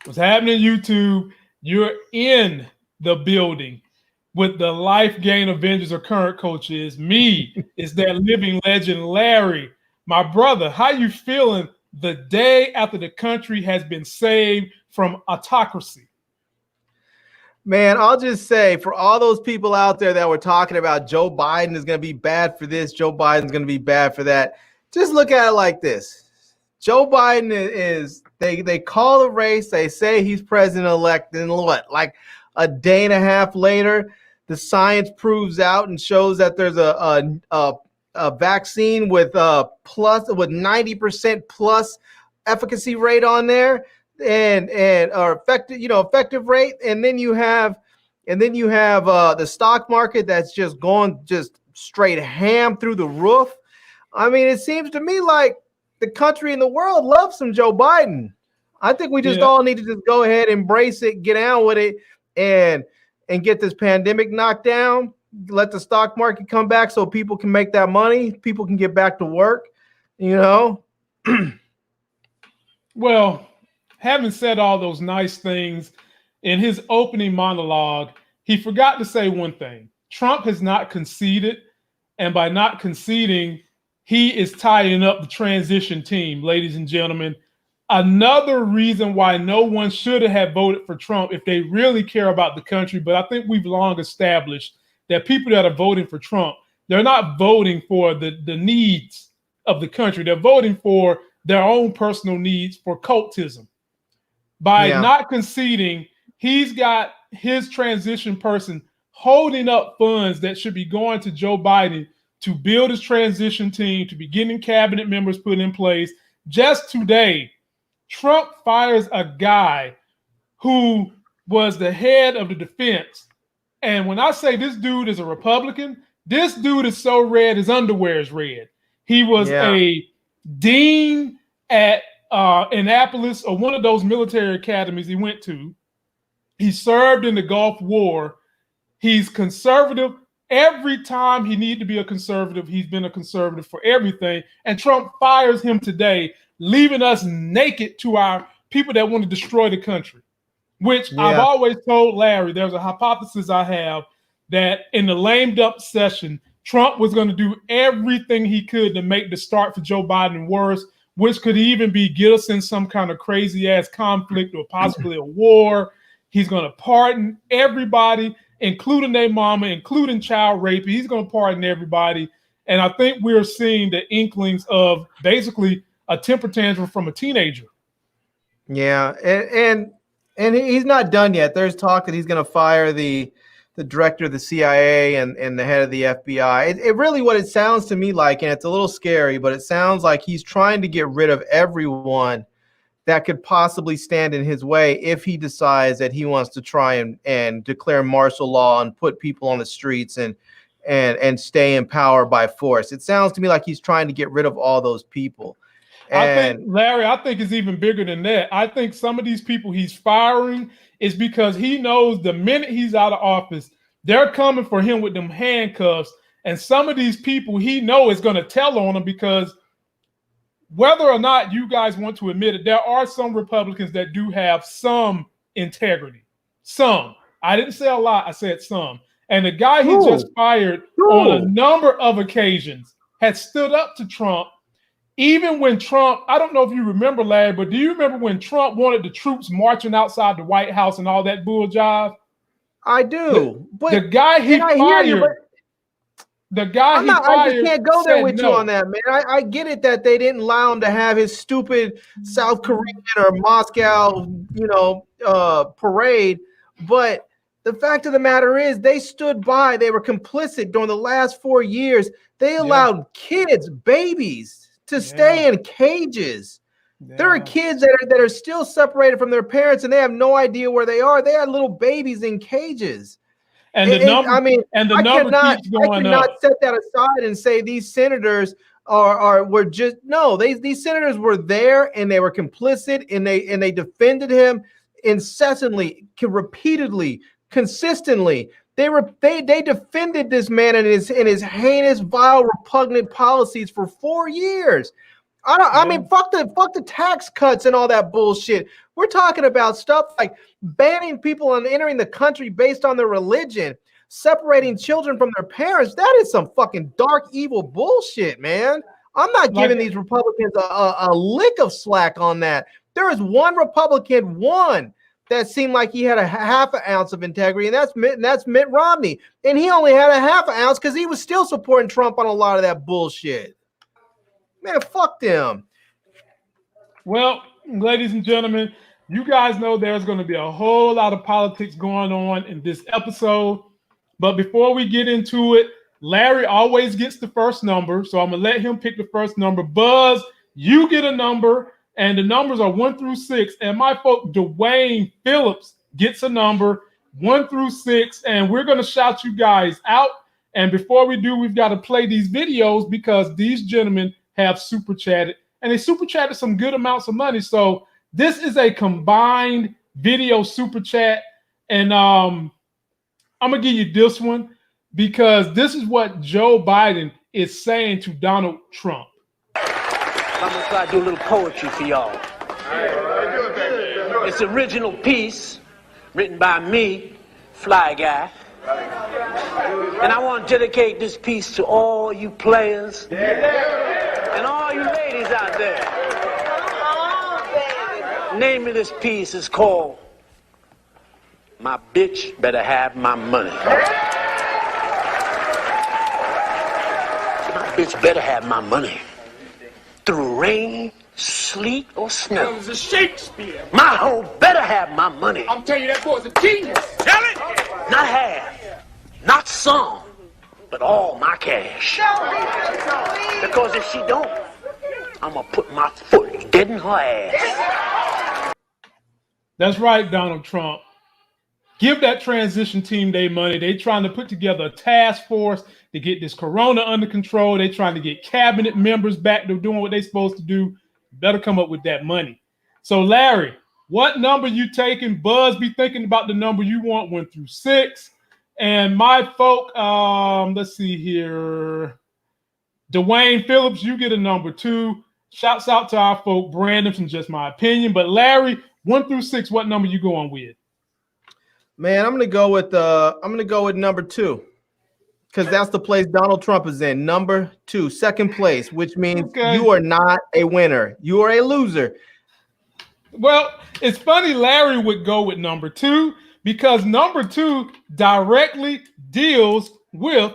What's happening, YouTube? You're in the building with the Life Gain Avengers or current coach is me. It's that living legend, Larry. My brother, how you feeling the day after the country has been saved from autocracy? Man, I'll just say for all those people out there that were talking about Joe Biden is going to be bad for this, Joe Biden's going to be bad for that, just look at it like this. Joe Biden is they call the race, they say he's president-elect, and what, like a day and a half later, the science proves out and shows that there's a vaccine with 90% plus efficacy rate on there, and or effective rate, and then you have the stock market that's just going just straight ham through the roof. I mean, it seems to me like the country and the world loves some Joe Biden. I think we just all need to just go ahead, embrace it, get on with it, and get this pandemic knocked down. Let the stock market come back so people can make that money. People can get back to work, Well, having said all those nice things in his opening monologue, he forgot to say one thing. Trump has not conceded, and by not conceding, he is tying up the transition team, ladies and gentlemen. Another reason why no one should have voted for Trump if they really care about the country. But I think we've long established that people that are voting for Trump, they're not voting for the needs of the country. They're voting for their own personal needs, for cultism. By not conceding, he's got his transition person holding up funds that should be going to Joe Biden to build his transition team, to be getting cabinet members put in place. Just today, Trump fires a guy who was the head of the defense. And when I say this dude is a Republican, this dude is so red his underwear is red. He was a dean at Annapolis, or one of those military academies he went to. He served in the Gulf War. He's conservative. Every time he needed to be a conservative, he's been a conservative for everything. And Trump fires him today, leaving us naked to our people that want to destroy the country, which I've always told Larry, there's a hypothesis I have that in the lame duck session, Trump was going to do everything he could to make the start for Joe Biden worse, which could even be get us in some kind of crazy ass conflict or possibly a war. He's going to pardon everybody, including their mama, including child rape. He's going to pardon everybody. And I think we're seeing the inklings of basically a temper tantrum from a teenager. Yeah. And he's not done yet. There's talk that he's going to fire the director of the CIA and the head of the FBI. It really, what it sounds to me like, and it's a little scary, but it sounds like he's trying to get rid of everyone that could possibly stand in his way if he decides that he wants to try and declare martial law and put people on the streets and stay in power by force. It sounds to me like he's trying to get rid of all those people. And Larry, I think it's even bigger than that. I think some of these people he's firing is because he knows the minute he's out of office, they're coming for him with them handcuffs. And some of these people he knows is going to tell on him, because whether or not you guys want to admit it, there are some Republicans that do have some integrity. Some. I didn't say a lot. I said some. And the guy he just fired on a number of occasions had stood up to Trump. Even when Trump, I don't know if you remember, Larry, but do you remember when Trump wanted the troops marching outside the White House and all that bull jive? I do. But the guy he fired, I just can't go there with you on that, man. I get it that they didn't allow him to have his stupid South Korean or Moscow, parade. But the fact of the matter is, they stood by. They were complicit during the last 4 years. They allowed kids, babies, to stay in cages. There are kids that are still separated from their parents, and they have no idea where they are. They had little babies in cages. And the number keeps going up. I cannot set that aside and say these senators were just these senators were there and they were complicit, and they defended him incessantly, repeatedly, consistently. They defended this man and his heinous, vile, repugnant policies for 4 years. I mean, fuck the tax cuts and all that bullshit. We're talking about stuff like banning people on entering the country based on their religion, separating children from their parents. That is some fucking dark, evil bullshit, man. I'm not giving these Republicans a lick of slack on that. There is one Republican, that seemed like he had a half an ounce of integrity, and that's Mitt Romney. And he only had a half an ounce because he was still supporting Trump on a lot of that bullshit. Man, fuck them. Well, ladies and gentlemen, you guys know there's going to be a whole lot of politics going on in this episode. But before we get into it, Larry always gets the first number, so I'm going to let him pick the first number. Buzz, you get a number, and the numbers are 1 through 6. And my folk, Dwayne Phillips, gets a number 1 through 6, and we're going to shout you guys out. And before we do, we've got to play these videos because these gentlemen have super chatted, and they super chatted some good amounts of money. So this is a combined video super chat, and I'm gonna give you this one because this is what Joe Biden is saying to Donald Trump. I'm gonna try to do a little poetry for y'all. It's an original piece written by me, Fly Guy. And I want to dedicate this piece to all you players and all you ladies out there. The name of this piece is called My Bitch Better Have My Money. My bitch better have my money. Through rain, sleet, or snow. It was a Shakespeare. My hoe better have my money. I'm telling you, that boy's a genius. Tell it! Not half, not some, but all my cash. Because if she don't, I'm gonna put my foot dead in her ass. That's right, Donald Trump. Give that transition team their money. They're trying to put together a task force to get this corona under control. They're trying to get cabinet members back to doing what they're supposed to do. Better come up with that money. So, Larry, what number you taking? Buzz, be thinking about the number you want, 1 through 6. And my folk, let's see here. Dwayne Phillips, you get a number 2. Shouts out to our folk, Brandon, from Just My Opinion. But Larry, 1 through 6, what number you going with? Man, I'm gonna go with number 2. Because that's the place Donald Trump is in. Number 2, second place, which means you are not a winner. You are a loser. Well, it's funny Larry would go with number 2 because number 2 directly deals with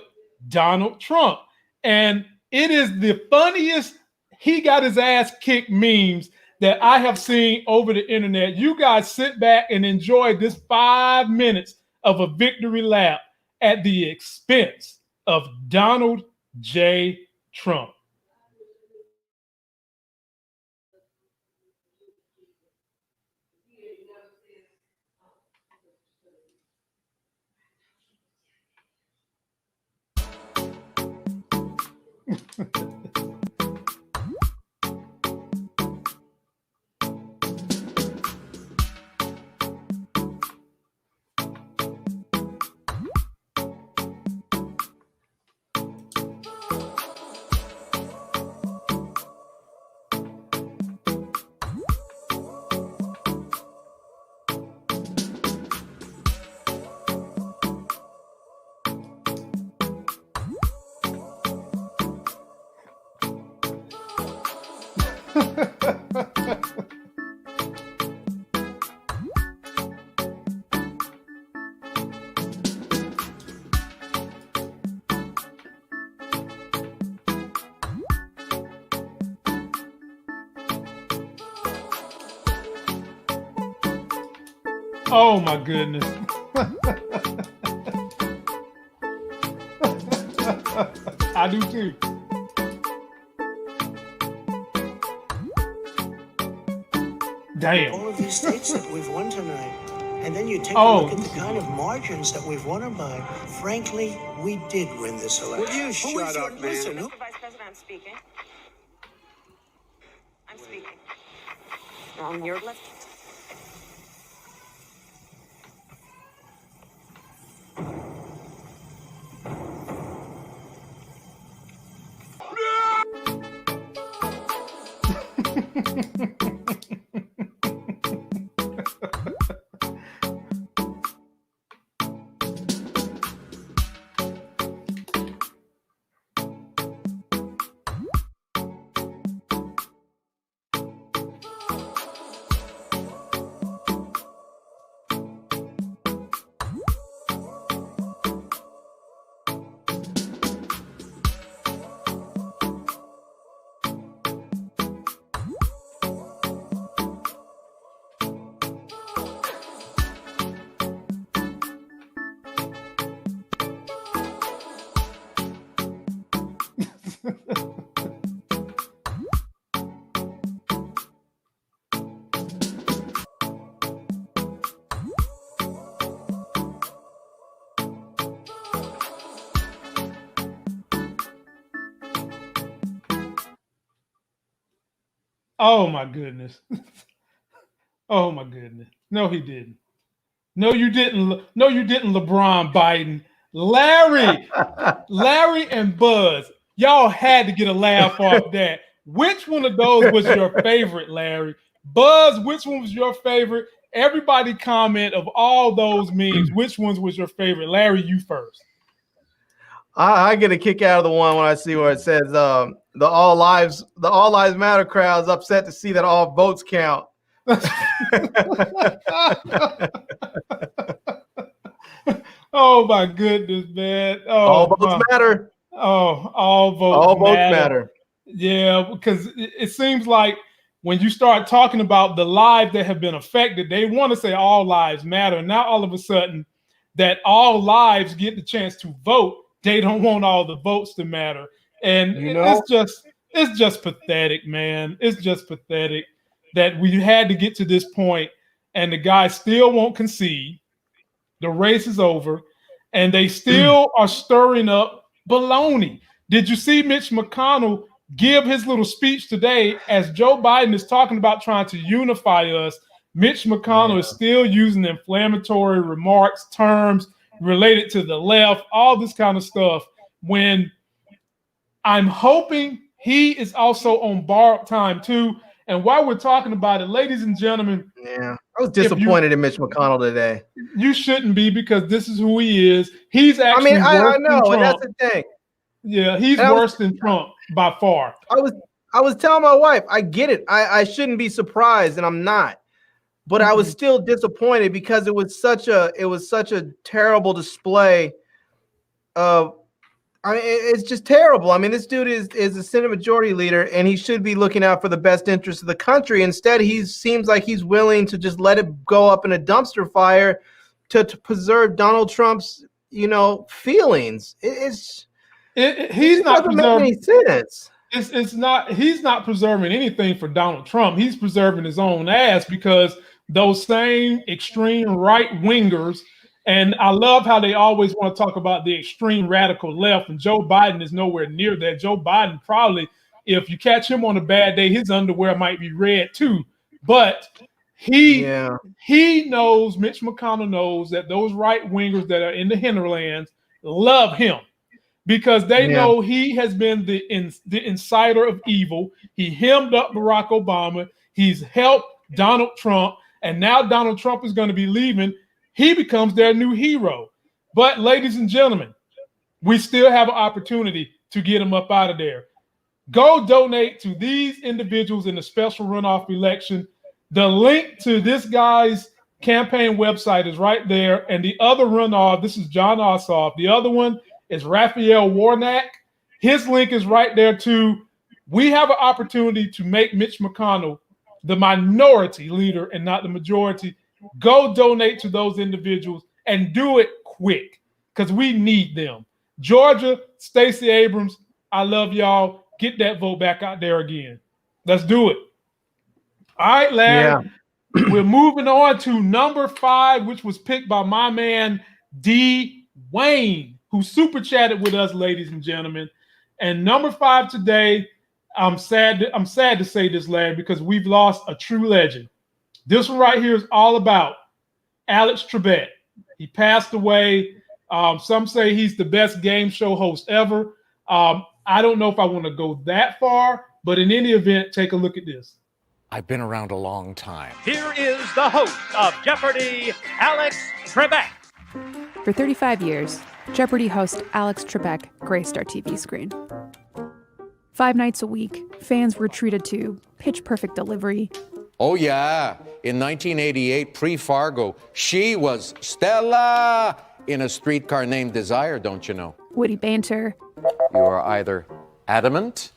Donald Trump. And it is the funniest he got his ass kicked memes that I have seen over the internet. You guys sit back and enjoy this 5 minutes of a victory lap at the expense of Donald J. Trump. Oh my goodness. I do too. Damn. All of these states that we've won tonight. And then you take a look at the kind of margins that we've won them by. Frankly, we did win this election. Will you shut up, man? Listen, Mr. Vice President, I'm speaking. I'm speaking. On your left. Oh my goodness. Oh my goodness. No, he didn't. No, you didn't. No, you didn't, LeBron Biden. Larry and Buzz. Y'all had to get a laugh off that. Which one of those was your favorite, Larry? Buzz, which one was your favorite? Everybody comment of all those memes. Which ones was your favorite? Larry, you first. I get a kick out of the one when I see where it says the All Lives Matter crowd's upset to see that all votes count. Oh my goodness, man. Oh, all votes matter. Oh, all votes matter. Yeah, because it seems like when you start talking about the lives that have been affected, they want to say all lives matter. Now all of a sudden that all lives get the chance to vote, they don't want all the votes to matter. And it's just pathetic, man. It's just pathetic that we had to get to this point and the guy still won't concede. The race is over and they still are stirring up baloney. Did you see Mitch McConnell give his little speech today as Joe Biden is talking about trying to unify us? Mitch McConnell is still using inflammatory remarks, terms related to the left, all this kind of stuff, when I'm hoping he is also on borrowed time too. And while we're talking about it, ladies and gentlemen, I was disappointed in Mitch McConnell today. You shouldn't be, because this is who he is. He's actually worse than Trump. And that's the thing. Yeah, he's worse than Trump by far. I was telling my wife, I get it. I shouldn't be surprised, and I'm not. But I was still disappointed because it was such a terrible display of. I mean, it's just terrible. I mean, this dude is a Senate Majority Leader, and he should be looking out for the best interests of the country. Instead, he seems like he's willing to just let it go up in a dumpster fire to preserve Donald Trump's, feelings. He's not preserving any sense. It's not. He's not preserving anything for Donald Trump. He's preserving his own ass, because those same extreme right wingers. And I love how they always want to talk about the extreme radical left, and Joe Biden is nowhere near that. Joe Biden probably, if you catch him on a bad day, his underwear might be red too. But he knows, Mitch McConnell knows, that those right wingers that are in the hinterlands love him, because they know he has been the inciter of evil. He hemmed up Barack Obama. He's helped Donald Trump, and now Donald Trump is going to be leaving. He becomes their new hero. But ladies and gentlemen, we still have an opportunity to get him up out of there. Go donate to these individuals in the special runoff election. The link to this guy's campaign website is right there. And the other runoff, this is John Ossoff. The other one is Raphael Warnock. His link is right there too. We have an opportunity to make Mitch McConnell the minority leader and not the majority. Go donate to those individuals and do it quick, because we need them. Georgia, Stacey Abrams, I love y'all. Get that vote back out there again. Let's do it. All right, Larry. Yeah. We're moving on to number 5, which was picked by my man D. Wayne, who super chatted with us, ladies and gentlemen. And number 5 today, I'm sad to say this, Larry, because we've lost a true legend. This one right here is all about Alex Trebek. He passed away. Some say he's the best game show host ever. I don't know if I want to go that far, but in any event, take a look at this. I've been around a long time. Here is the host of Jeopardy, Alex Trebek. For 35 years, Jeopardy host Alex Trebek graced our TV screen. 5 nights a week, fans were treated to pitch-perfect delivery. Oh, yeah. In 1988, pre-Fargo, she was Stella in A Streetcar Named Desire, don't you know? Witty banter. You are either adamant,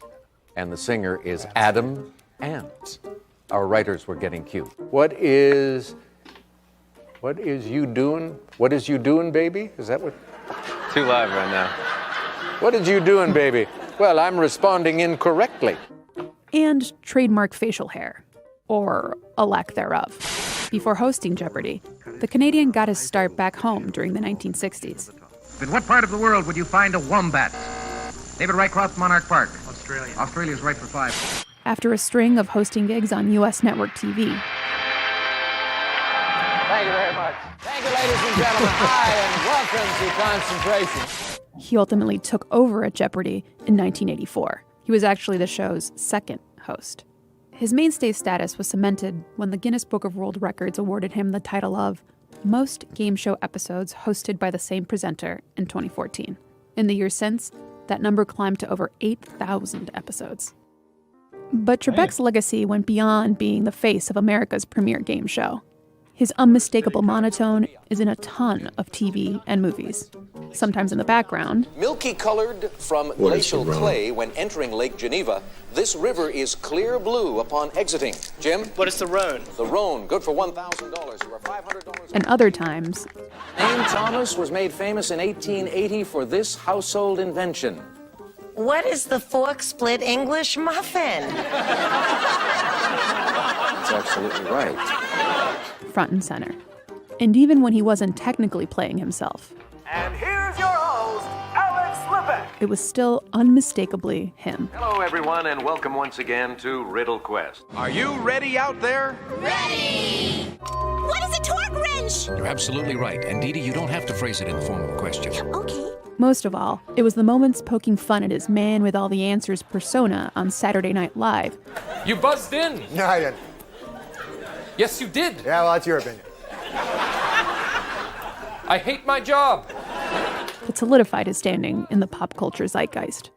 and the singer is Adam Ant. Our writers were getting cute. What is you doing? What is you doing, baby? Is that what? Too live right now. What is you doing, baby? Well, I'm responding incorrectly. And trademark facial hair, or a lack thereof. Before hosting Jeopardy, the Canadian got his start back home during the 1960s. In what part of the world would you find a wombat? David Rycroft, Monarch Park. Australia. Australia's right for 5. After a string of hosting gigs on U.S. network TV. Thank you very much. Thank you, ladies and gentlemen. Hi, and welcome to Concentration. He ultimately took over at Jeopardy in 1984. He was actually the show's second host. His mainstay status was cemented when the Guinness Book of World Records awarded him the title of most game show episodes hosted by the same presenter in 2014. In the years since, that number climbed to over 8,000 episodes. But Trebek's legacy went beyond being the face of America's premier game show. His unmistakable monotone is in a ton of TV and movies. Sometimes in the background. Milky colored from glacial clay when entering Lake Geneva, this river is clear blue upon exiting. Jim? What is the Rhone? The Rhone, good for $1,000. You are $500. And other times. Name Thomas was made famous in 1880 for this household invention. What is the fork split English muffin? That's absolutely right. Front and center. And even when he wasn't technically playing himself. And here's your host, Alex Trebek. It was still unmistakably him. Hello, everyone, and welcome once again to Riddle Quest. Are you ready out there? Ready! What is a torque wrench? You're absolutely right. And Dee Dee, you don't have to phrase it in the form of a question. Okay. Most of all, it was the moments poking fun at his man with all the answers persona on Saturday Night Live. You buzzed in. No, I didn't. Yes, you did. Yeah, well, that's your opinion. I hate my job. It solidified his standing in the pop culture zeitgeist.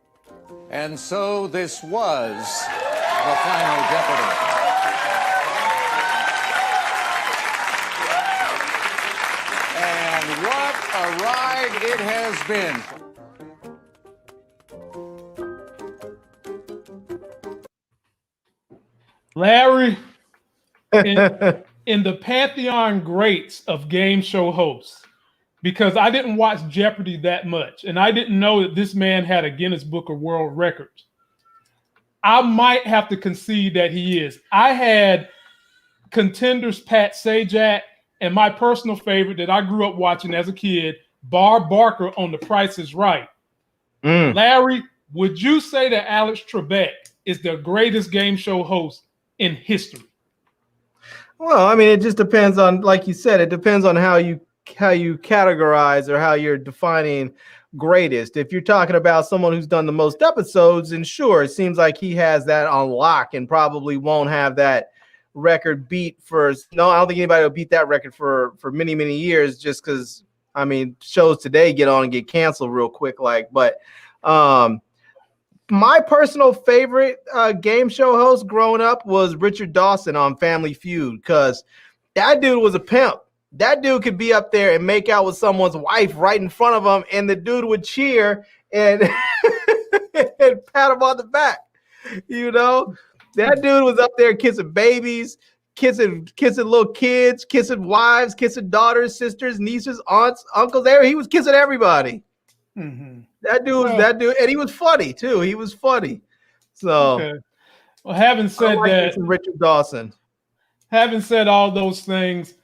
And so this was the final Jeopardy. And what a ride it has been. Larry, in the pantheon greats of game show hosts, because I didn't watch Jeopardy that much, and I didn't know that this man had a Guinness Book of World Records. I might have to concede that he is. I had contenders Pat Sajak and my personal favorite that I grew up watching as a kid, Barb Barker on The Price is Right. Larry, would you say that Alex Trebek is the greatest game show host in history? Well, I mean, it just depends on, like you said, it depends on how you categorize or how you're defining greatest. If you're talking about someone who's done the most episodes, then sure, it seems like he has that on lock and probably won't have that record beat for. No, I don't think anybody will beat that record for many, many years, just because, I mean, shows today get on and get canceled real quick. But my personal favorite game show host growing up was Richard Dawson on Family Feud, because that dude was a pimp. That dude could be up there and make out with someone's wife right in front of him, and the dude would cheer and, and pat him on the back. You know, that dude was up there kissing babies, kissing little kids, kissing wives, kissing daughters, sisters, nieces, aunts, uncles. There, he was kissing everybody. Mm-hmm. That dude, and he was funny too. He was funny. So, okay. Well, having said that, Richard Dawson. Having said all those things,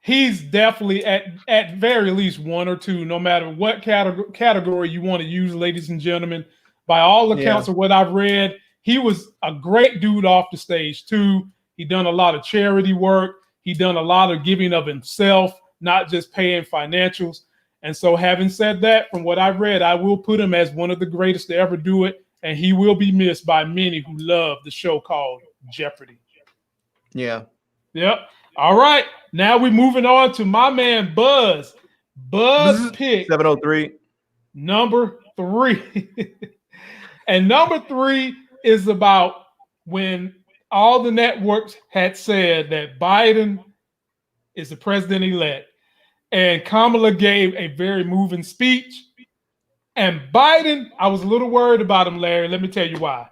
he's definitely at very least one or two, no matter what category you want to use, ladies and gentlemen. By all accounts of what I've read, he was a great dude off the stage too. He done a lot of charity work. He done a lot of giving of himself, not just paying financials. And so having said that, from what I've read, I will put him as one of the greatest to ever do it. And he will be missed by many who love the show called Jeopardy. Yeah. Yep. All right. Now we're moving on to my man, Buzz. Buzz pick 703. Number 3. And number 3 is about when all the networks had said that Biden is the president-elect. And Kamala gave a very moving speech. And Biden, I was a little worried about him, Larry. Let me tell you why.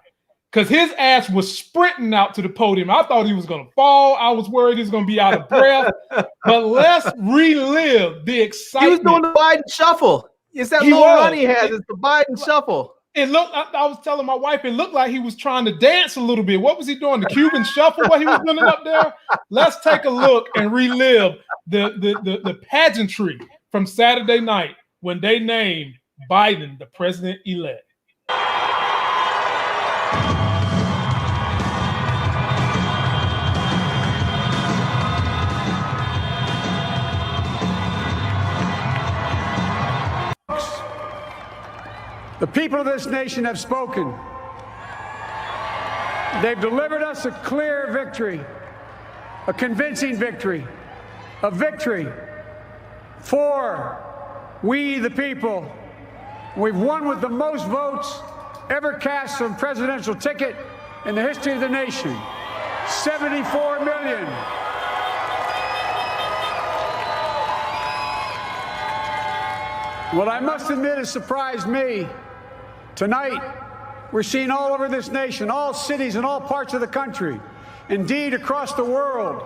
Because his ass was sprinting out to the podium. I thought he was going to fall. I was worried he was going to be out of breath. But let's relive the excitement. He was doing the Biden shuffle. It's that little run he has. It's the Biden shuffle. It looked. I was telling my wife, it looked like he was trying to dance a little bit. What was he doing? The Cuban shuffle? What he was doing up there? Let's take a look and relive the pageantry from Saturday night when they named Biden the president-elect. The people of this nation have spoken. They've delivered us a clear victory, a convincing victory, a victory for we the people. We've won with the most votes ever cast on a presidential ticket in the history of the nation. 74 million. What I must admit has surprised me. Tonight, we're seeing all over this nation, all cities and all parts of the country, indeed across the world,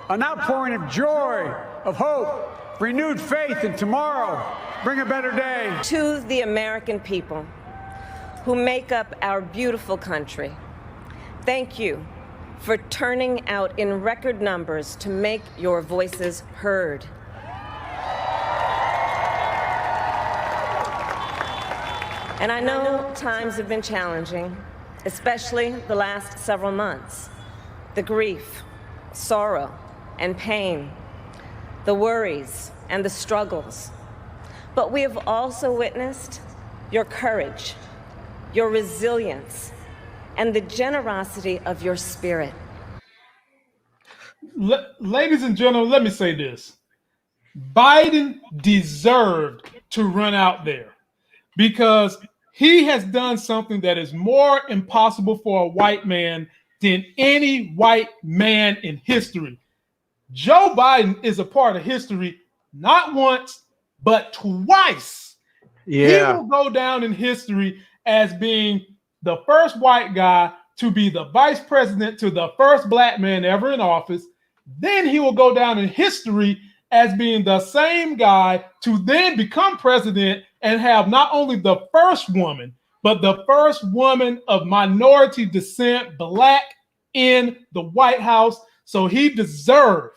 an outpouring of joy, of hope, renewed faith in tomorrow. Bring a better day. To the American people who make up our beautiful country, thank you for turning out in record numbers to make your voices heard. And I know times have been challenging, especially the last several months. The grief, sorrow, and pain, the worries and the struggles. But we have also witnessed your courage, your resilience, and the generosity of your spirit. Ladies and gentlemen, let me say this. Biden deserved to run out there because he has done something that is more impossible for a white man than any white man in history. Joe Biden is a part of history, not once, but twice. Yeah. He will go down in history as being the first white guy to be the vice president to the first black man ever in office. Then he will go down in history as being the same guy to then become president and have not only the first woman, but the first woman of minority descent, black, in the White House. So he deserved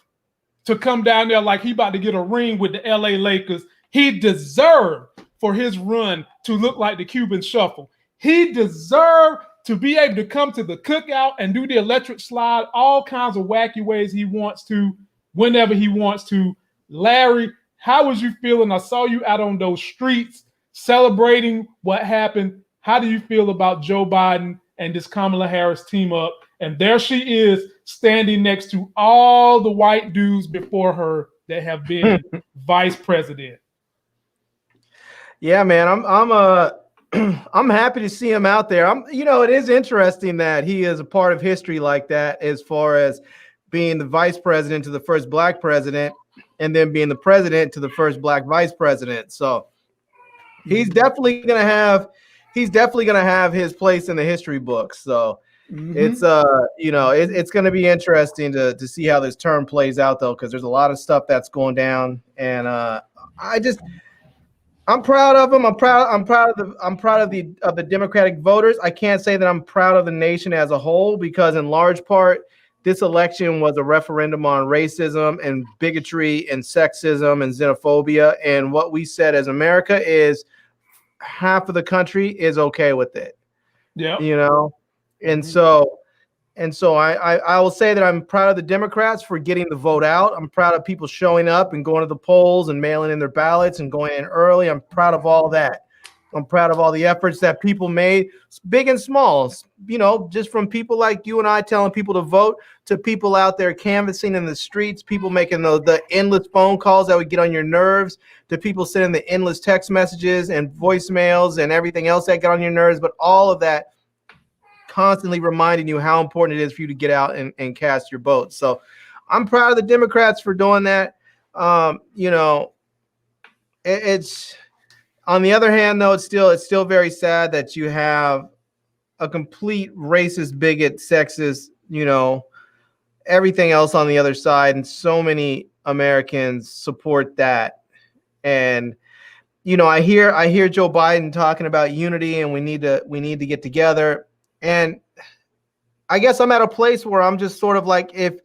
to come down there like he about to get a ring with the LA Lakers. He deserved for his run to look like the Cuban shuffle. He deserved to be able to come to the cookout and do the electric slide all kinds of wacky ways he wants to, whenever he wants to. Larry, how was you feeling? I saw you out on those streets celebrating what happened. How do you feel about Joe Biden and this Kamala Harris team up? And there she is standing next to all the white dudes before her that have been vice president. Yeah, man, I'm happy to see him out there. It is interesting that he is a part of history like that, as far as being the vice president to the first black president, and then being the president to the first black vice president. So he's definitely gonna have his place in the history books. So it's it's gonna be interesting to see how this term plays out, though, because there's a lot of stuff that's going down, and I'm proud of him. I'm proud of the Democratic voters. I can't say that I'm proud of the nation as a whole, because in large part, this election was a referendum on racism and bigotry and sexism and xenophobia. And what we said as America is half of the country is okay with it. Yeah. And so I will say that I'm proud of the Democrats for getting the vote out. I'm proud of people showing up and going to the polls and mailing in their ballots and going in early. I'm proud of all that. I'm proud of all the efforts that people made, big and small, just from people like you and I telling people to vote to people out there canvassing in the streets, people making the endless phone calls that would get on your nerves, to people sending the endless text messages and voicemails and everything else that got on your nerves. But all of that constantly reminding you how important it is for you to get out and cast your vote. So I'm proud of the Democrats for doing that. It's on the other hand, though, it's still very sad that you have a complete racist, bigot, sexist, everything else on the other side, and so many Americans support that. And I hear Joe Biden talking about unity and we need to get together. And I guess I'm at a place where I'm just sort of like, if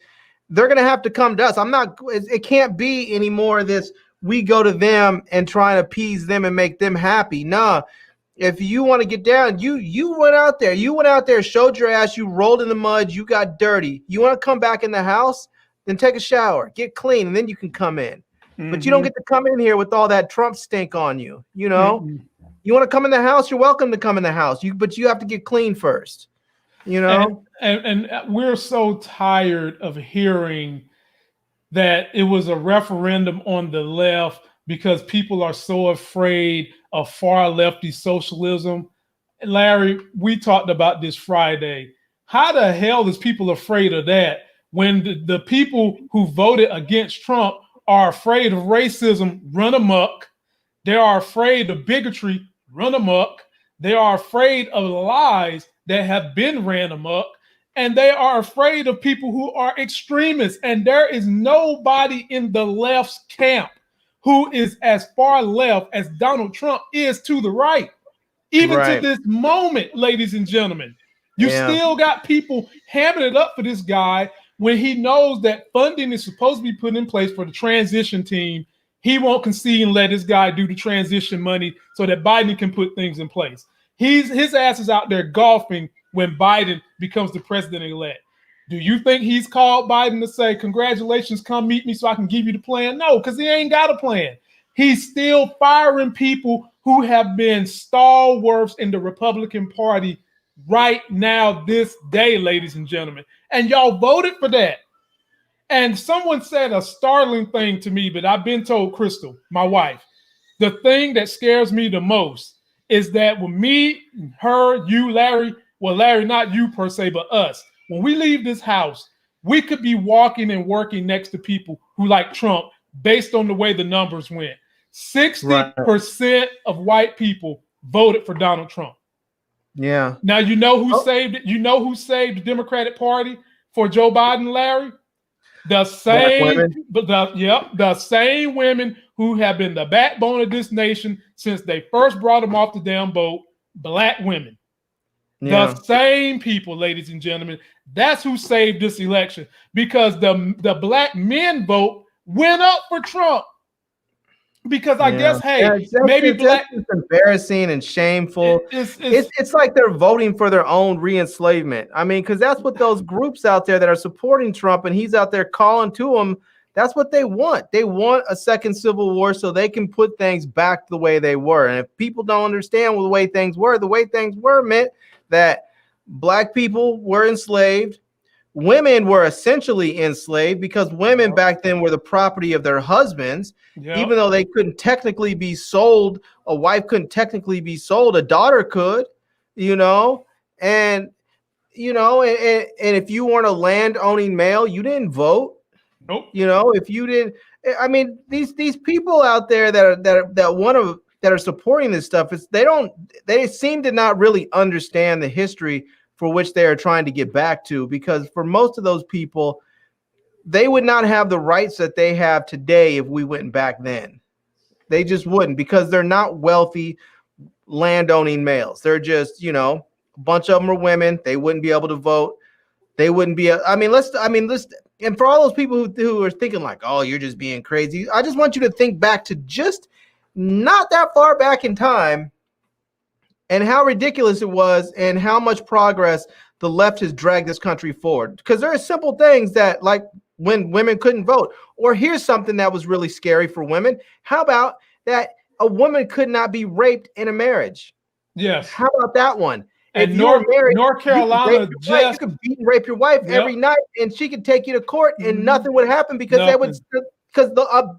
they're going to have to come to us, it can't be anymore this, we go to them and try to appease them and make them happy. Nah, if you want to get down, you went out there, showed your ass, you rolled in the mud, you got dirty. You want to come back in the house, then take a shower, get clean, and then you can come in. But you don't get to come in here with all that Trump stink on you. You want to come in the house, you're welcome to come in the house. But you have to get clean first. And we're so tired of hearing that it was a referendum on the left because people are so afraid of far lefty socialism. Larry, we talked about this Friday. How the hell is people afraid of that when the people who voted against Trump are afraid of racism, run amok? They are afraid of bigotry, run amok. They are afraid of lies that have been ran amok. And they are afraid of people who are extremists. And there is nobody in the left's camp who is as far left as Donald Trump is to the right. Even to this moment, ladies and gentlemen, you still got people hamming it up for this guy when he knows that funding is supposed to be put in place for the transition team. He won't concede and let this guy do the transition money so that Biden can put things in place. His ass is out there golfing when Biden becomes the president-elect. Do you think he's called Biden to say, congratulations, come meet me so I can give you the plan? No, because he ain't got a plan. He's still firing people who have been stalwarts in the Republican Party right now, this day, ladies and gentlemen. And y'all voted for that. And someone said a startling thing to me, but I've been told, Crystal, my wife, the thing that scares me the most is that when me, her, you, Larry, well, Larry, not you per se, but us, when we leave this house, we could be walking and working next to people who like Trump based on the way the numbers went. 60% of white people voted for Donald Trump. Yeah. Now, you know who saved it? You know who saved the Democratic Party for Joe Biden, Larry? The same women who have been the backbone of this nation since they first brought them off the damn boat, black women. Yeah. The same people, ladies and gentlemen. That's who saved this election because the black men went up for Trump. Because I guess, maybe black is embarrassing and shameful. It's like they're voting for their own re-enslavement. I mean, because that's what those groups out there that are supporting Trump and he's out there calling to them. That's what they want. They want a second civil war so they can put things back the way they were. And if people don't understand the way things were meant that black people were enslaved. Women were essentially enslaved because women back then were the property of their husbands, even though they couldn't technically be sold. A wife couldn't technically be sold. A daughter could, and if you weren't a land owning male, you didn't vote. Nope. If you didn't, I mean, these people out there that are supporting this stuff, they seem to not really understand the history for which they are trying to get back to, because for most of those people, they would not have the rights that they have today if we went back then. They just wouldn't, because they're not wealthy landowning males. They're just, a bunch of them are women. They wouldn't be able to vote. They wouldn't be. And for all those people who are thinking like, oh, you're just being crazy. I just want you to think back to just not that far back in time, and how ridiculous it was and how much progress the left has dragged this country forward. Because there are simple things that, like when women couldn't vote. Or here's something that was really scary for women. How about that a woman could not be raped in a marriage? Yes. How about that one? And North Carolina, you could beat and rape your wife every night, and she could take you to court, and nothing would happen because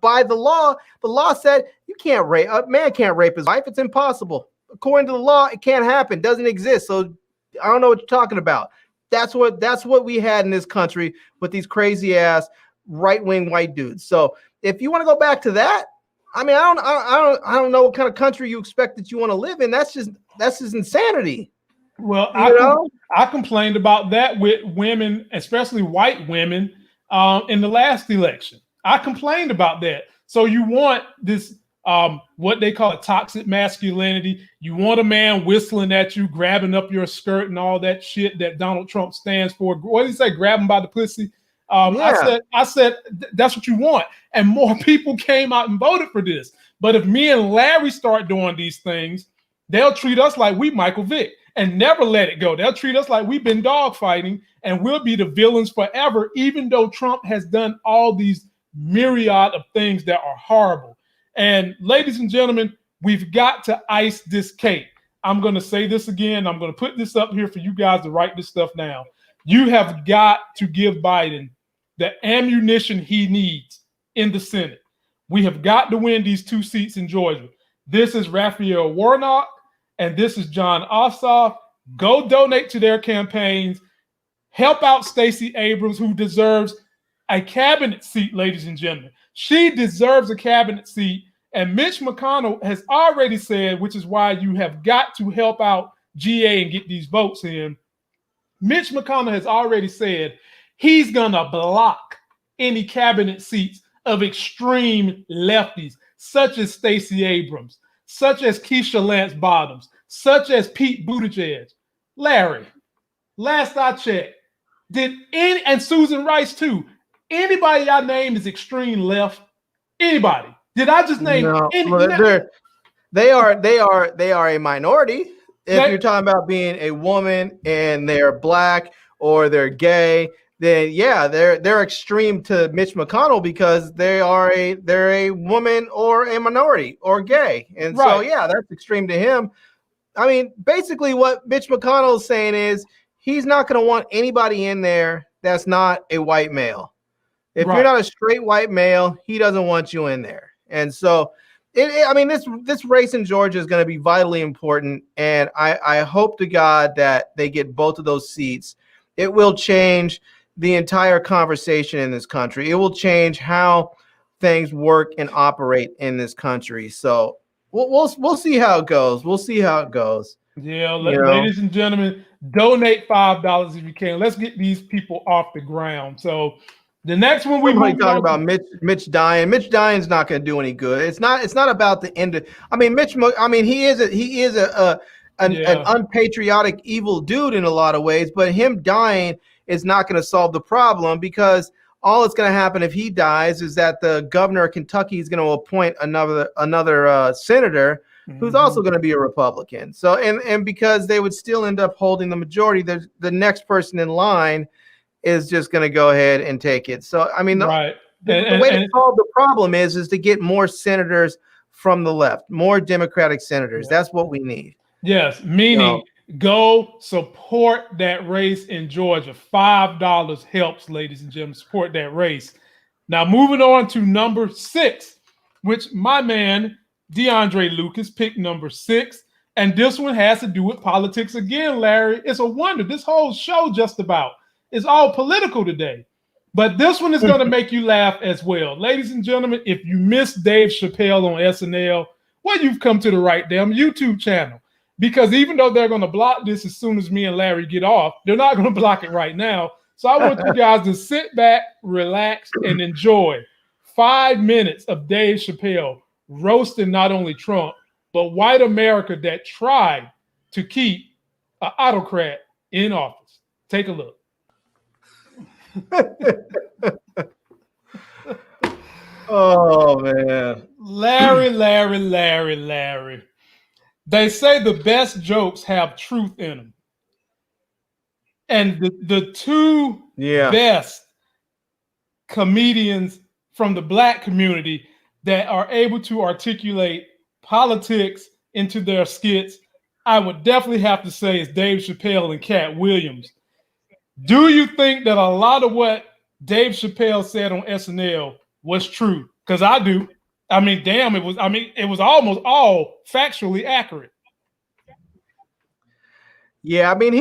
by the law said you can't rape. A man can't rape his wife. It's impossible. According to the law, it can't happen. Doesn't exist. So I don't know what you're talking about. That's what we had in this country with these crazy ass right-wing white dudes. So if you want to go back to that, I mean, I don't know what kind of country you expect that you want to live in. That's just insanity. Well, I complained about that with women, especially white women, in the last election. I complained about that. So you want this what they call toxic masculinity. You want a man whistling at you, grabbing up your skirt and all that shit that Donald Trump stands for. What did he say? Grab him by the pussy. I said that's what you want. And more people came out and voted for this. But if me and Larry start doing these things, they'll treat us like we Michael Vick and never let it go. They'll treat us like we've been dogfighting and we'll be the villains forever, even though Trump has done all these myriad of things that are horrible. And ladies and gentlemen, we've got to ice this cake. I'm going to say this again. I'm going to put this up here for you guys to write this stuff down. You have got to give Biden the ammunition he needs in the Senate. We have got to win these 2 seats in Georgia. This is Raphael Warnock and this is John Ossoff. Go donate to their campaigns. Help out Stacey Abrams, who deserves a cabinet seat, ladies and gentlemen. She deserves a cabinet seat. And Mitch McConnell has already said, which is why you have got to help out GA and get these votes in. Mitch McConnell has already said he's going to block any cabinet seats of extreme lefties, such as Stacey Abrams, such as Keisha Lance Bottoms, such as Pete Buttigieg. Larry, last I checked, and Susan Rice too, anybody I name is extreme left? Anybody? Did I just name? No, they are a minority. If you're talking about being a woman and they're black or they're gay, then yeah, they're extreme to Mitch McConnell because they're a woman or a minority or gay, and so yeah, that's extreme to him. I mean, basically, what Mitch McConnell is saying is he's not going to want anybody in there that's not a white male. If you're not a straight white male, he doesn't want you in there. And so, this race in Georgia is going to be vitally important. And I hope to God that they get both of those seats. It will change the entire conversation in this country. It will change how things work and operate in this country. So we'll see how it goes. We'll see how it goes. Yeah, ladies and gentlemen, donate $5 if you can. Let's get these people off the ground. So the next one we might talk about Mitch dying. Mitch dying's not going to do any good. It's not about the end. He is an unpatriotic, evil dude in a lot of ways. But him dying is not going to solve the problem because all that's going to happen if he dies is that the governor of Kentucky is going to appoint another senator who's also going to be a Republican. So and because they would still end up holding the majority, the next person in line is just going to go ahead and take it. So, I mean, the way to solve the problem is to get more senators from the left, more Democratic senators. That's what we need. Yes, meaning go support that race in Georgia. $5 helps, ladies and gentlemen, support that race. Now, moving on to number 6, which my man, DeAndre Lucas, picked number 6. And this one has to do with politics again, Larry. It's a wonder. This whole show just about is all political today. But this one is going to make you laugh as well. Ladies and gentlemen, if you missed Dave Chappelle on SNL, well, you've come to the right damn YouTube channel. Because even though they're going to block this as soon as me and Larry get off, they're not going to block it right now. So I want you guys to sit back, relax, and enjoy 5 minutes of Dave Chappelle roasting not only Trump, but white America that tried to keep an autocrat in office. Take a look. Oh, man. Larry. They say the best jokes have truth in them. And the two best comedians from the black community that are able to articulate politics into their skits, I would definitely have to say is Dave Chappelle and Cat Williams. Do you think that a lot of what Dave Chappelle said on SNL was true? Because I do. I mean, damn, it was almost all factually accurate. Yeah, I mean,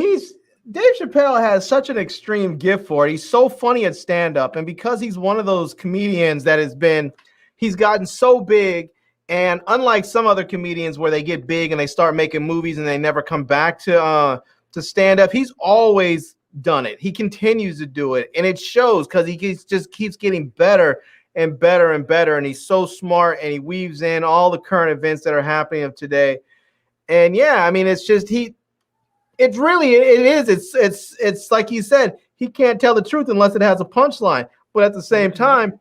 Dave Chappelle has such an extreme gift for it. He's so funny at stand-up, and because he's one of those comedians that he's gotten so big, and unlike some other comedians where they get big and they start making movies and they never come back to stand-up, he's always done it. He continues to do it, and it shows because he just keeps getting better and better and better. And he's so smart, and he weaves in all the current events that are happening of today. And yeah, I mean, it's just it is. It's like he said, he can't tell the truth unless it has a punchline. But at the same time,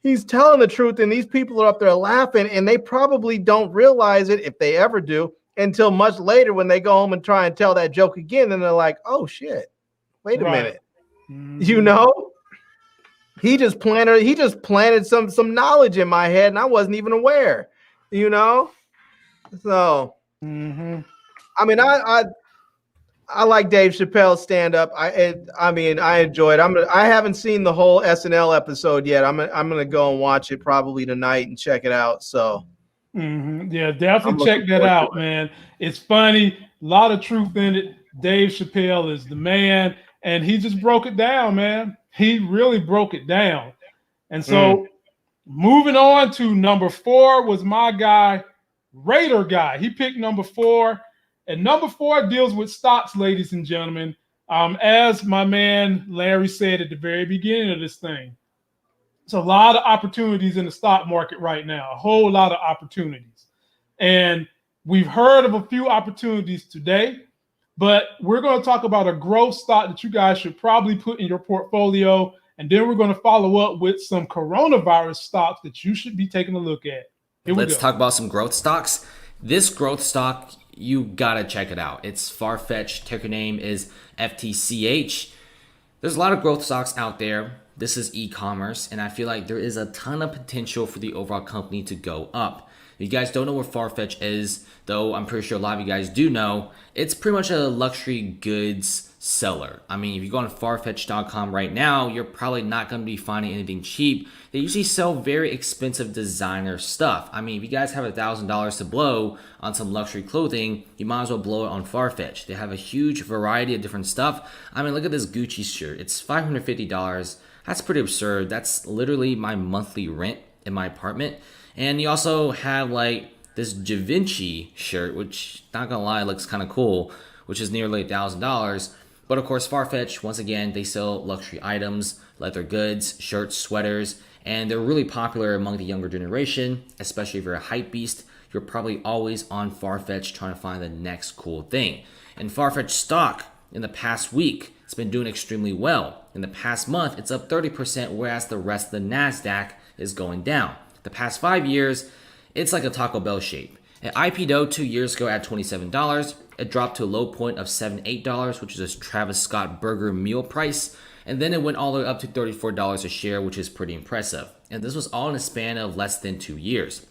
he's telling the truth, and these people are up there laughing, and they probably don't realize it, if they ever do, until much later when they go home and try and tell that joke again, and they're like, oh shit, wait a minute. You know? He just planted some knowledge in my head, and I wasn't even aware, you know? So I mean, I like Dave Chappelle's stand-up. I mean, I enjoy it. I haven't seen the whole SNL episode yet. I'm gonna go and watch it probably tonight and check it out. So yeah, definitely check that out, man. It's funny, a lot of truth in it. Dave Chappelle is the man, and he just broke it down, man. He really broke it down. And so moving on to number 4 was my guy, Raider Guy. He picked number 4. And number 4 deals with stocks, ladies and gentlemen. As my man Larry said at the very beginning of this thing, it's a lot of opportunities in the stock market right now, a whole lot of opportunities. And we've heard of a few opportunities today, but we're going to talk about a growth stock that you guys should probably put in your portfolio. And then we're going to follow up with some coronavirus stocks that you should be taking a look at. Let's talk about some growth stocks. This growth stock, you gotta check it out. It's Farfetch. Ticker name is FTCH. There's a lot of growth stocks out there. This is e-commerce, and I feel like there is a ton of potential for the overall company to go up. If you guys don't know what Farfetch is, though I'm pretty sure a lot of you guys do know, it's pretty much a luxury goods seller. I mean, if you go on Farfetch.com right now, you're probably not going to be finding anything cheap. They usually sell very expensive designer stuff. I mean, if you guys have $1,000 to blow on some luxury clothing, you might as well blow it on Farfetch. They have a huge variety of different stuff. I mean, look at this Gucci shirt. It's $550. That's pretty absurd. That's literally my monthly rent in my apartment. And you also have like this Givenchy shirt, which, not gonna lie, looks kind of cool, which is nearly $1,000. But of course, Farfetch, once again, they sell luxury items, leather goods, shirts, sweaters, and they're really popular among the younger generation, especially if you're a hype beast. You're probably always on Farfetch trying to find the next cool thing. And Farfetch stock in the past week, it's been doing extremely well. In the past month, it's up 30%, whereas the rest of the NASDAQ is going down. The past 5 years, it's like a Taco Bell shape. It IPO'd 2 years ago at $27. It dropped to a low point of $7, $8, which is a Travis Scott burger meal price. And then it went all the way up to $34 a share, which is pretty impressive. And this was all in a span of less than 2 years.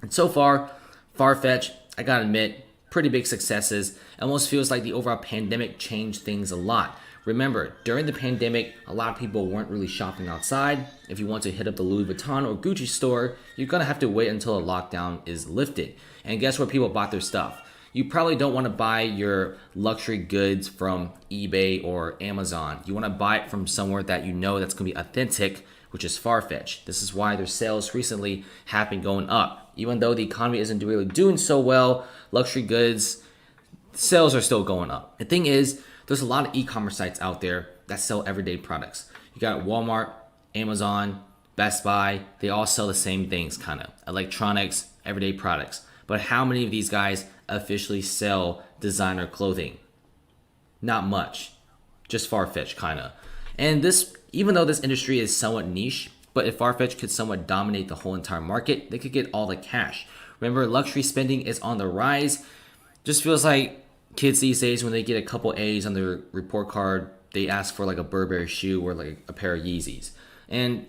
And so far, Farfetch, I gotta admit, pretty big successes. It almost feels like the overall pandemic changed things a lot. Remember, during the pandemic, a lot of people weren't really shopping outside. If you want to hit up the Louis Vuitton or Gucci store, you're gonna have to wait until a lockdown is lifted. And guess where people bought their stuff? You probably don't want to buy your luxury goods from eBay or Amazon. You want to buy it from somewhere that you know that's going to be authentic, which is Farfetch. This is why their sales recently have been going up. Even though the economy isn't really doing so well, luxury goods sales are still going up. The thing is, there's a lot of e-commerce sites out there that sell everyday products. You got Walmart, Amazon, Best Buy. They all sell the same things, kind of. Electronics, everyday products. But how many of these guys officially sell designer clothing? Not much. Just Farfetch, kind of. And this, even though this industry is somewhat niche, but if Farfetch could somewhat dominate the whole entire market, they could get all the cash. Remember, luxury spending is on the rise. Just feels like kids these days, when they get a couple A's on their report card, they ask for like a Burberry shoe or like a pair of Yeezys. And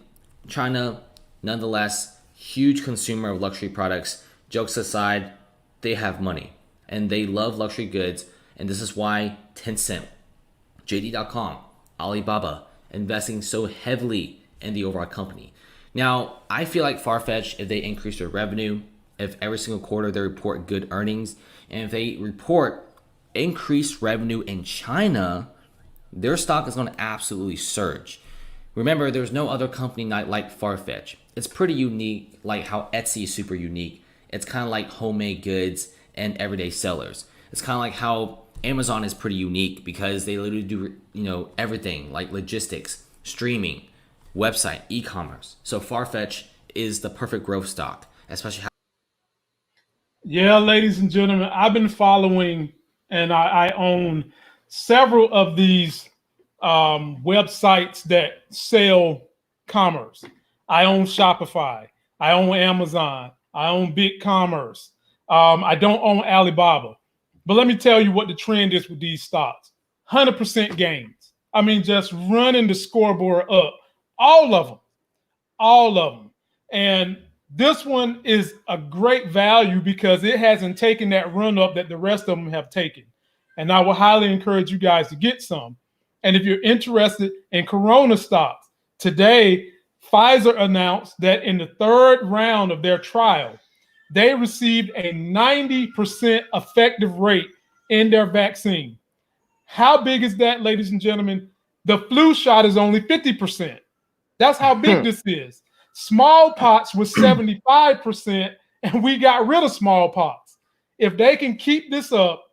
China, nonetheless, huge consumer of luxury products. Jokes aside, they have money and they love luxury goods. And this is why Tencent, JD.com, Alibaba investing so heavily in the overall company. Now, I feel like Farfetch, if they increase their revenue, if every single quarter they report good earnings, and if they report increased revenue in China, their stock is going to absolutely surge. Remember, there's no other company like Farfetch. It's pretty unique, like how Etsy is super unique. It's kind of like homemade goods and everyday sellers. It's kind of like how Amazon is pretty unique because they literally do, everything like logistics, streaming, website, e-commerce. So Farfetch is the perfect growth stock, especially. Yeah, ladies and gentlemen, I've been following and I own several of these websites that sell commerce. I own Shopify. I own Amazon. I own BigCommerce. I don't own Alibaba. But let me tell you what the trend is with these stocks. 100% gains. I mean, just running the scoreboard up. All of them. All of them. And this one is a great value because it hasn't taken that run up that the rest of them have taken. And I will highly encourage you guys to get some. And if you're interested in Corona stocks, today, Pfizer announced that in the third round of their trial, they received a 90% effective rate in their vaccine. How big is that, ladies and gentlemen? The flu shot is only 50%. That's how big this is. Smallpox was 75%, and we got rid of smallpox. If they can keep this up,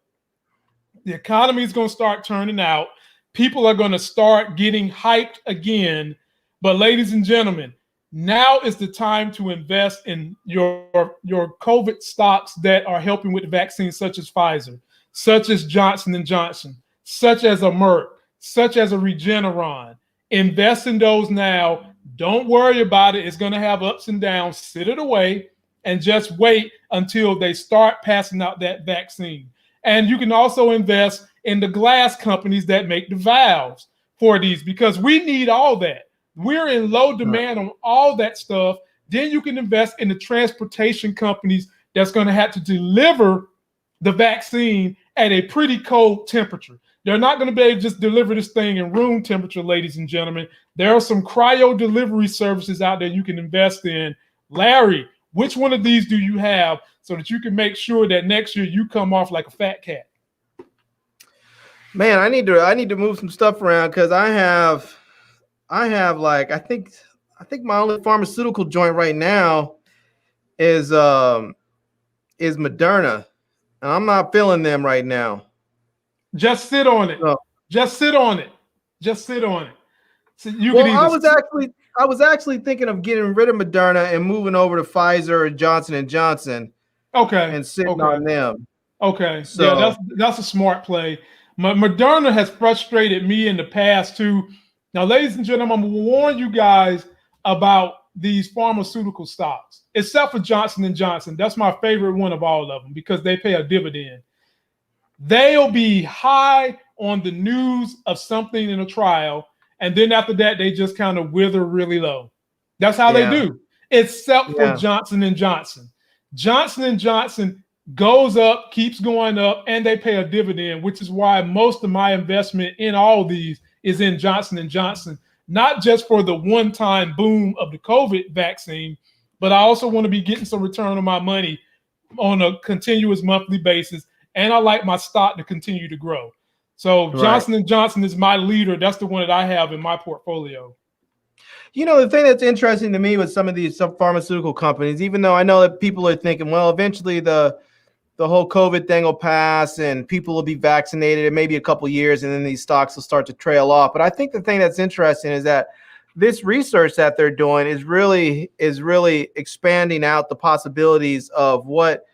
the economy is going to start turning out. People are going to start getting hyped again. But ladies and gentlemen, now is the time to invest in your COVID stocks that are helping with the vaccines, such as Pfizer, such as Johnson & Johnson, such as a Merck, such as a Regeneron. Invest in those now. Don't worry about it. It's going to have ups and downs. Sit it away and just wait until they start passing out that vaccine. And you can also invest in the glass companies that make the valves for these, because we need all that. We're in low demand on all that stuff. Then you can invest in the transportation companies that's going to have to deliver the vaccine at a pretty cold temperature. They're not going to be able to just deliver this thing in room temperature, ladies and gentlemen. There are some cryo delivery services out there you can invest in. Larry, which one of these do you have so that you can make sure that next year you come off like a fat cat? Man, I need to move some stuff around because I have like I think my only pharmaceutical joint right now is Moderna, and I'm not feeling them right now. Just sit on it. So, just sit on it. Just sit on it. So you well, can I was actually thinking of getting rid of Moderna and moving over to Pfizer or Johnson & Johnson. Okay. And sitting on them. Okay. So, yeah, that's a smart play. Moderna has frustrated me in the past too. Now, ladies and gentlemen, I'm going to warn you guys about these pharmaceutical stocks, except for Johnson & Johnson. That's my favorite one of all of them because they pay a dividend. They'll be high on the news of something in a trial, and then after that, they just kind of wither really low. That's how they do, except for Johnson & Johnson. Johnson & Johnson goes up, keeps going up, and they pay a dividend, which is why most of my investment in all these is in Johnson & Johnson, not just for the one-time boom of the COVID vaccine, but I also want to be getting some return on my money on a continuous monthly basis, and I like my stock to continue to grow. So Johnson & Johnson is my leader. That's the one that I have in my portfolio. You know, the thing that's interesting to me with some of these pharmaceutical companies, even though I know that people are thinking, well, eventually the whole COVID thing will pass and people will be vaccinated in maybe a couple of years and then these stocks will start to trail off. But I think the thing that's interesting is that this research that they're doing is really expanding out the possibilities of what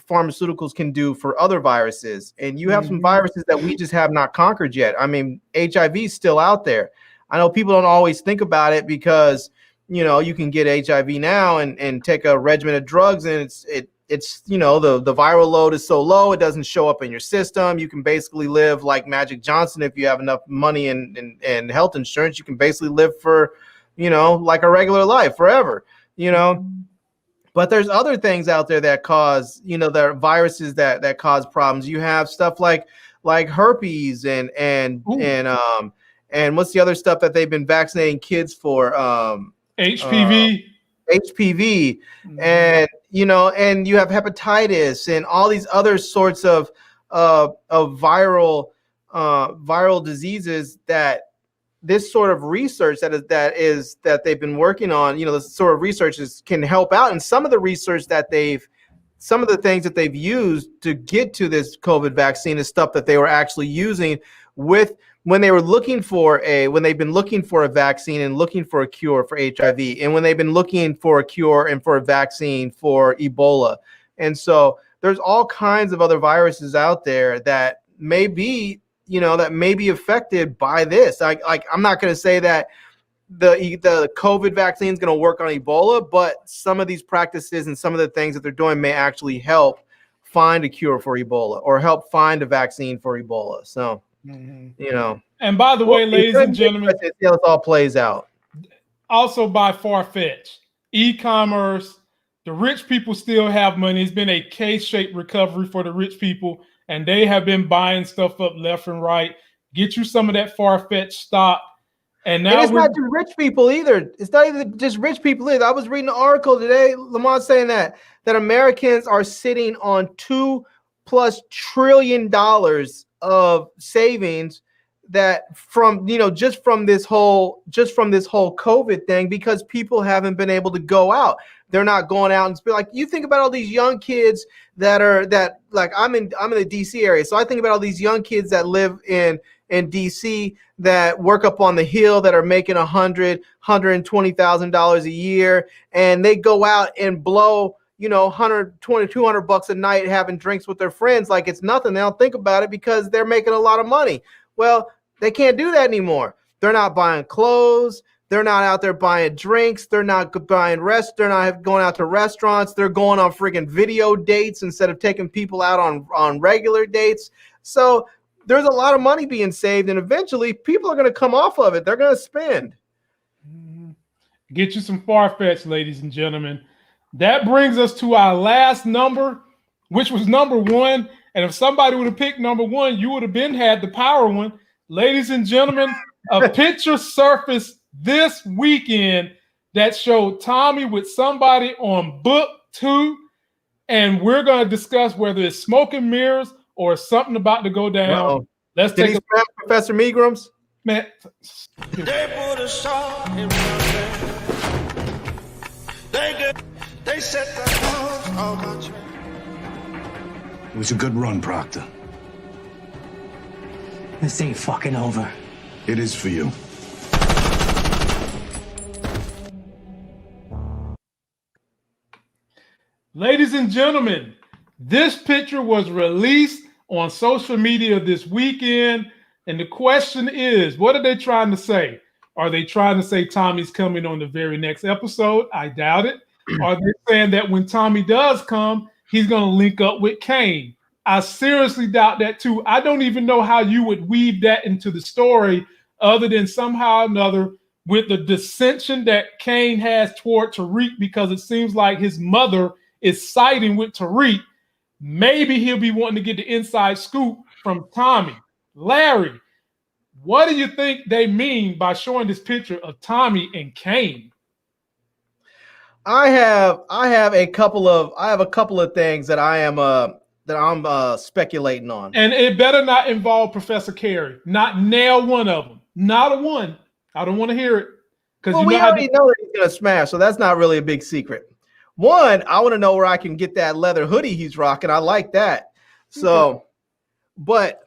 pharmaceuticals can do for other viruses. And you have some viruses that we just have not conquered yet. I mean, HIV is still out there. I know people don't always think about it because, you know, you can get HIV now and take a regimen of drugs and it's you know, the viral load is so low, it doesn't show up in your system. You can basically live like Magic Johnson if you have enough money and health insurance. You can basically live for, you know, like a regular life forever, you know. But there's other things out there that cause, you know, there are viruses that cause problems. You have stuff like herpes and what's the other stuff that they've been vaccinating kids for? HPV. HPV, and you know, and you have hepatitis and all these other sorts of viral diseases that this sort of research that they've been working on, you know, this sort of research can help out. And some of the research some of the things that they've used to get to this COVID vaccine is stuff that they were actually using with when they were looking for when they've been looking for a vaccine and looking for a cure for HIV, and when they've been looking for a cure and for a vaccine for Ebola. And so there's all kinds of other viruses out there that may be, that may be affected by this. Like I'm not going to say that the COVID vaccine is going to work on Ebola, but some of these practices and some of the things that they're doing may actually help find a cure for Ebola or help find a vaccine for Ebola. So, And by the way, ladies and gentlemen, see how this all plays out. Also by far-fetched, e-commerce, the rich people still have money. It's been a K-shaped recovery for the rich people, and they have been buying stuff up left and right. Get you some of that far-fetched stock. And now it's not just rich people either. It's not even just rich people either. I was reading an article today, Lamont, saying that Americans are sitting on $2+ trillion of savings that from just from this whole COVID thing, because people haven't been able to go out. They're not going out and like, you think about all these young kids that I'm in the DC area, so I think about all these young kids that live in DC that work up on the hill that are making $120,000 a year, and they go out and blow $120, $200 a night having drinks with their friends like it's nothing. They don't think about it because they're making a lot of money. Well, they can't do that anymore. They're not buying clothes. They're not out there buying drinks. They're not buying They're not going out to restaurants. They're going on freaking video dates instead of taking people out on regular dates. So there's a lot of money being saved, and eventually people are going to come off of it. They're going to spend. Get you some far-fetched, ladies and gentlemen. That brings us to our last number, which was number 1. And if somebody would have picked number 1, you would have had the power one. Ladies and gentlemen, a picture surfaced this weekend that showed Tommy with somebody on book 2. And we're going to discuss whether it's smoke and mirrors or something about to go down. Uh-oh. Let's Did take he a spam Professor Megrams? man. They set the all country. It was a good run, Proctor. This ain't fucking over. It is for you. Ladies and gentlemen, this picture was released on social media this weekend, and the question is, what are they trying to say? Are they trying to say Tommy's coming on the very next episode? I doubt it. Are they saying that when Tommy does come, he's going to link up with Kane? I seriously doubt that too. I don't even know how you would weave that into the story other than somehow or another with the dissension that Kane has toward Tariq, because it seems like his mother is siding with Tariq. Maybe he'll be wanting to get the inside scoop from Tommy. Larry, what do you think they mean by showing this picture of Tommy and Kane? I have a couple of things that I'm speculating on. And it better not involve Professor Carey. Not nail one of them. Not a one. I don't want to hear it. Well, we already know that he's gonna smash, so that's not really a big secret. One, I want to know where I can get that leather hoodie he's rocking. I like that. So, but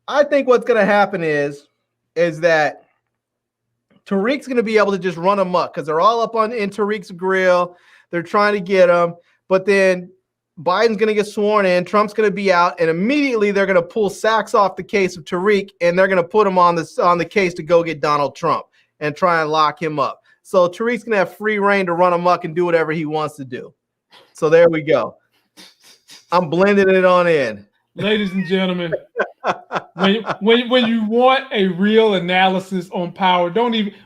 I think what's gonna happen is that Tariq's going to be able to just run amok because they're all up in Tariq's grill. They're trying to get him, but then Biden's going to get sworn in. Trump's going to be out, and immediately they're going to pull Sachs off the case of Tariq, and they're going to put him on the case to go get Donald Trump and try and lock him up. So Tariq's going to have free reign to run amok and do whatever he wants to do. So there we go. I'm blending it on in. Ladies and gentlemen, when you want a real analysis on power,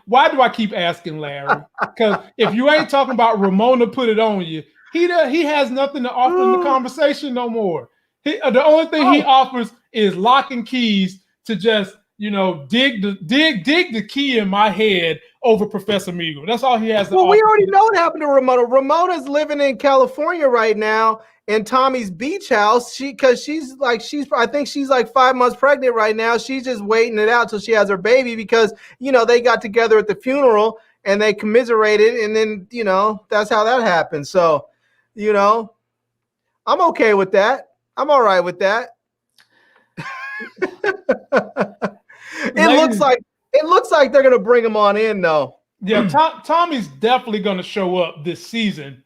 why do I keep asking Larry? Because if you ain't talking about Ramona put it on you, he has nothing to offer in the conversation no more. The only thing he offers is lock and keys to just dig the key in my head over Professor Meagle. That's all he has to offer. Well, we already know what happened to Ramona. Ramona's living in California right now in Tommy's beach house. I think she's like 5 months pregnant right now. She's just waiting it out till she has her baby because they got together at the funeral and they commiserated, and then that's how that happened. So I'm okay with that. I'm all right with that. It looks like they're gonna bring him on in though. Yeah, Tommy's definitely gonna show up this season.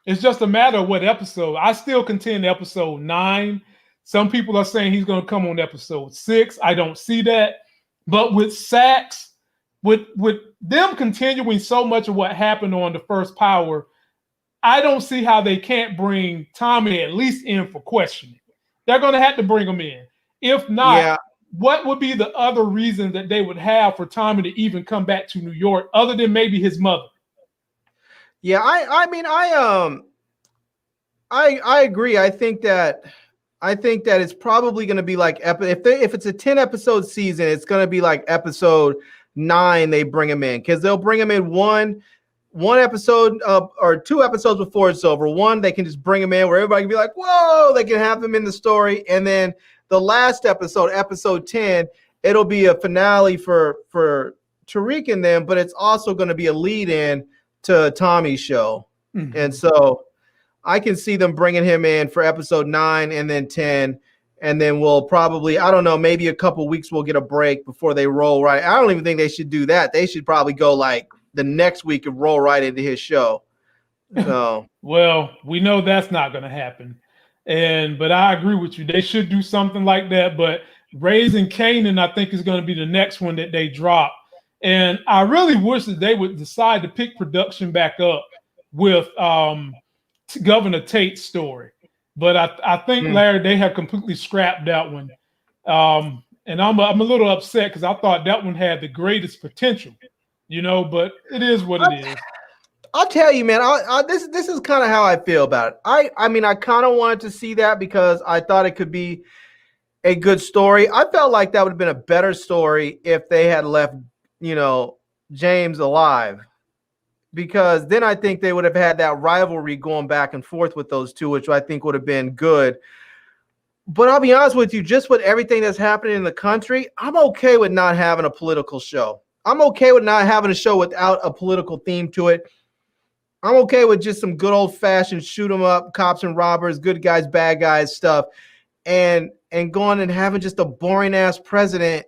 It's just a matter of what episode. I still contend episode 9. Some people are saying he's gonna come on episode 6. I don't see that. But with Sax, with them continuing so much of what happened on the first Power, I don't see how they can't bring Tommy at least in for questioning. They're going to have to bring him in. If not, what would be the other reason that they would have for Tommy to even come back to New York other than maybe his mother? Yeah, I agree. I think that it's probably going to be like if it's a 10 episode season, it's going to be like episode 9 they bring him in, because they'll bring him in one episode or 2 episodes before it's over. One, they can just bring him in where everybody can be like, whoa, they can have him in the story. And then the last episode, episode 10, it'll be a finale for Tariq and them, but it's also going to be a lead in to Tommy's show. Mm-hmm. And so I can see them bringing him in for episode 9 and then 10. And then we'll probably, I don't know, maybe a couple weeks we'll get a break before they roll right. I don't even think they should do that. They should probably go like the next week and roll right into his show. So well, we know that's not going to happen. But I agree with you. They should do something like that. But Raising Kanan, I think, is going to be the next one that they drop. And I really wish that they would decide to pick production back up with Governor Tate's story. But I think, Larry, they have completely scrapped that one. And I'm a little upset because I thought that one had the greatest potential, but it is what it is. I'll tell you, man, this is kind of how I feel about it. I mean, I kind of wanted to see that because I thought it could be a good story. I felt like that would have been a better story if they had left, James alive. Because then I think they would have had that rivalry going back and forth with those two, which I think would have been good. But I'll be honest with you, just with everything that's happening in the country, I'm okay with not having a political show. I'm okay with not having a show without a political theme to it. I'm okay with just some good old-fashioned shoot 'em up, cops and robbers, good guys, bad guys stuff, and going and having just a boring-ass president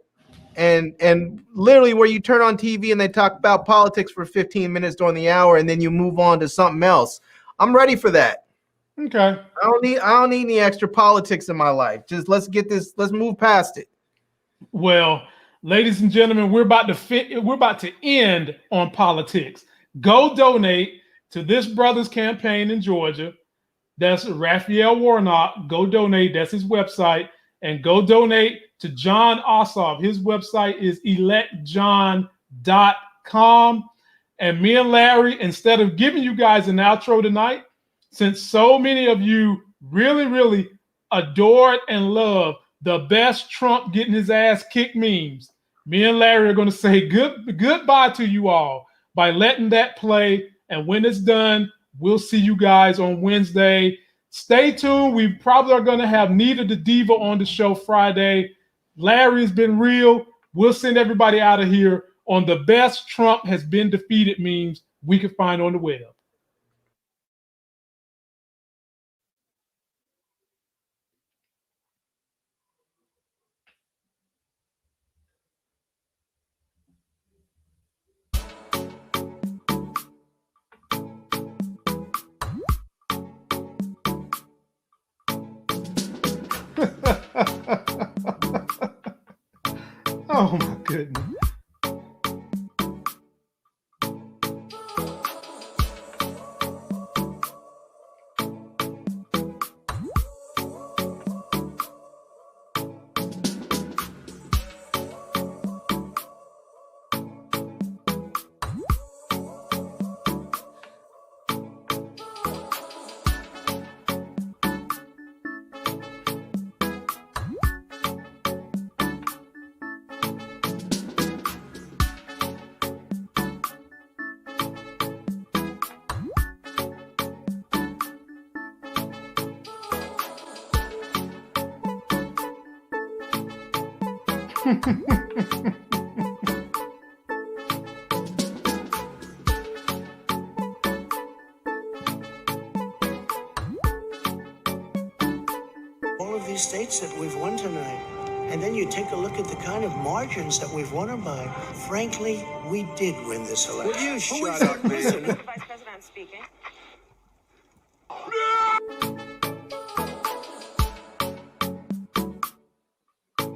and literally where you turn on TV and they talk about politics for 15 minutes during the hour and then you move on to something else. I'm ready for that. Okay. I don't need any extra politics in my life. Just let's move past it. Well, ladies and gentlemen, we're about to end on politics. Go donate to this brother's campaign in Georgia. That's Raphael Warnock. Go donate. That's his website. And go donate to John Ossoff. His website is electjohn.com. And me and Larry, instead of giving you guys an outro tonight, since so many of you really, really adored and love the best Trump getting his ass kicked memes, me and Larry are going to say goodbye to you all by letting that play. And when it's done, we'll see you guys on Wednesday. Stay tuned. We probably are going to have Nita the Diva on the show Friday. Larry's been real. We'll send everybody out of here on the best Trump has been defeated memes we can find on the web. Oh my goodness. All of these states that we've won tonight. and then you take a look at the kind of margins that we've won by, frankly, we did win this election. Will you shut up, man? Vice President speaking.